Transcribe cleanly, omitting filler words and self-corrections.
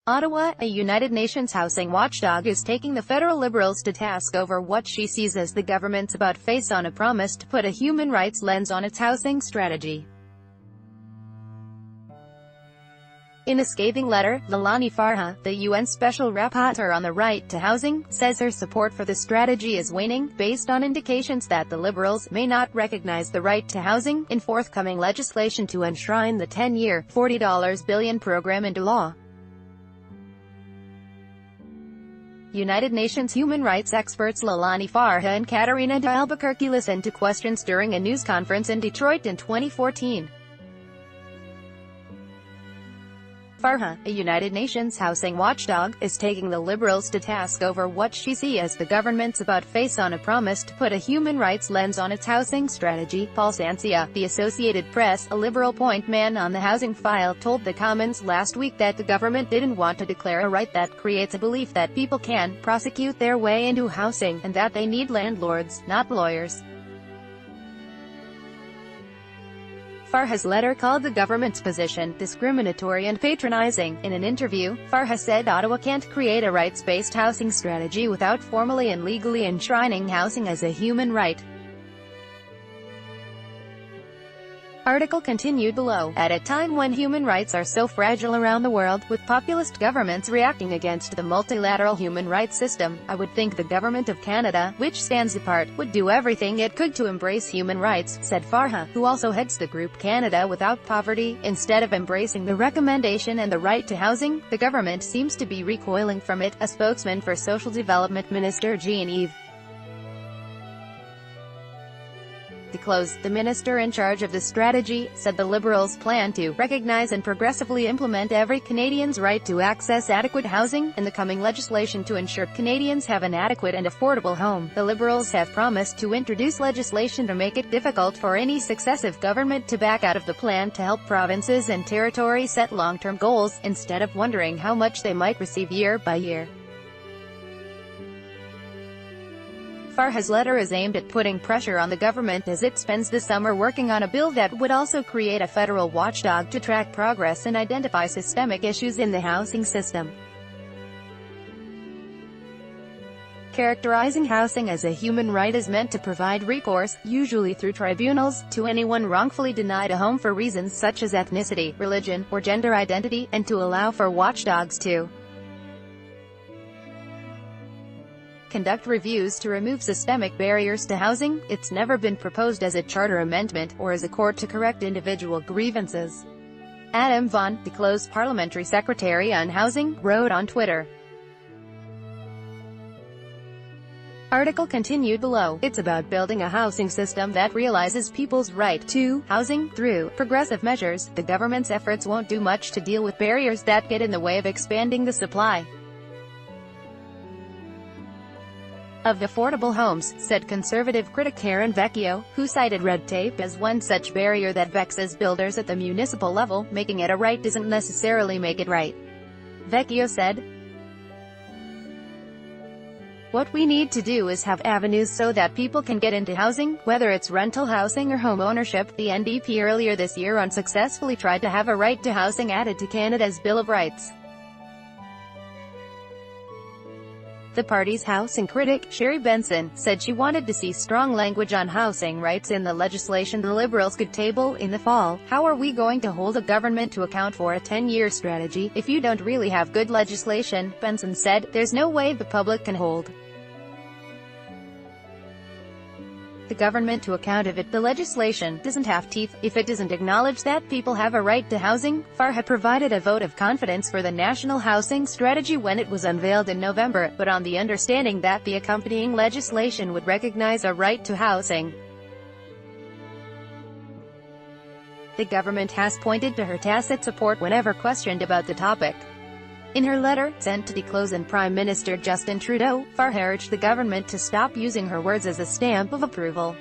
Ottawa, a United Nations housing watchdog, is taking the federal Liberals to task over what she sees as the government's about-face on a promise to put a human rights lens on its housing strategy. In a scathing letter, Lalani Farha, the UN Special Rapporteur on the right to housing, says her support for the strategy is waning, based on indications that the Liberals may not recognize the right to housing in forthcoming legislation to enshrine the 10-year, $40 billion program into law. United Nations human rights experts Lalani Farha and Katerina de Albuquerque listened to questions during a news conference in Detroit in 2014. Farha, a United Nations housing watchdog, is taking the Liberals to task over what she sees as the government's about-face on a promise to put a human rights lens on its housing strategy. Paul Sancia, the Associated Press, a Liberal point man on the housing file, told the Commons last week that the government didn't want to declare a right that creates a belief that people can prosecute their way into housing, and that they need landlords, not lawyers. Farha's letter called the government's position discriminatory and patronizing. In an interview, Farha said Ottawa can't create a rights-based housing strategy without formally and legally enshrining housing as a human right. Article continued below. At a time when human rights are so fragile around the world, with populist governments reacting against the multilateral human rights system, I would think the Government of Canada, which stands apart, would do everything it could to embrace human rights, said Farha, who also heads the group Canada Without Poverty. Instead of embracing the recommendation and the right to housing, the government seems to be recoiling from it, a spokesman for Social Development Minister Jean-Yves Close, the minister in charge of the strategy, said the Liberals plan to recognize and progressively implement every Canadian's right to access adequate housing in the coming legislation to ensure Canadians have an adequate and affordable home. The Liberals have promised to introduce legislation to make it difficult for any successive government to back out of the plan, to help provinces and territories set long-term goals, instead of wondering how much they might receive year by year. Farha's letter is aimed at putting pressure on the government as it spends the summer working on a bill that would also create a federal watchdog to track progress and identify systemic issues in the housing system. Characterizing housing as a human right is meant to provide recourse, usually through tribunals, to anyone wrongfully denied a home for reasons such as ethnicity, religion, or gender identity, and to allow for watchdogs to conduct reviews to remove systemic barriers to housing. It's never been proposed as a charter amendment, or as a court to correct individual grievances. Adam Vaughan, the close parliamentary secretary on housing, wrote on Twitter. Article continued below. It's about building a housing system that realizes people's right to housing through progressive measures. The government's efforts won't do much to deal with barriers that get in the way of expanding the supply of affordable homes, said conservative critic Karen Vecchio, who cited red tape as one such barrier that vexes builders at the municipal level. Making it a right doesn't necessarily make it right, Vecchio said. What we need to do is have avenues so that people can get into housing, whether it's rental housing or home ownership. The NDP earlier this year unsuccessfully tried to have a right to housing added to Canada's Bill of Rights. The party's housing critic, Sherry Benson, said she wanted to see strong language on housing rights in the legislation the Liberals could table in the fall. How are we going to hold a government to account for a 10-year strategy if you don't really have good legislation? Benson said, there's no way the public can hold the government to account if the legislation doesn't have teeth, if it doesn't acknowledge that people have a right to housing. Farha provided a vote of confidence for the national housing strategy when it was unveiled in November, but on the understanding that the accompanying legislation would recognize a right to housing. The government has pointed to her tacit support whenever questioned about the topic. In her letter, sent to Close and Prime Minister Justin Trudeau, Farha urged the government to stop using her words as a stamp of approval.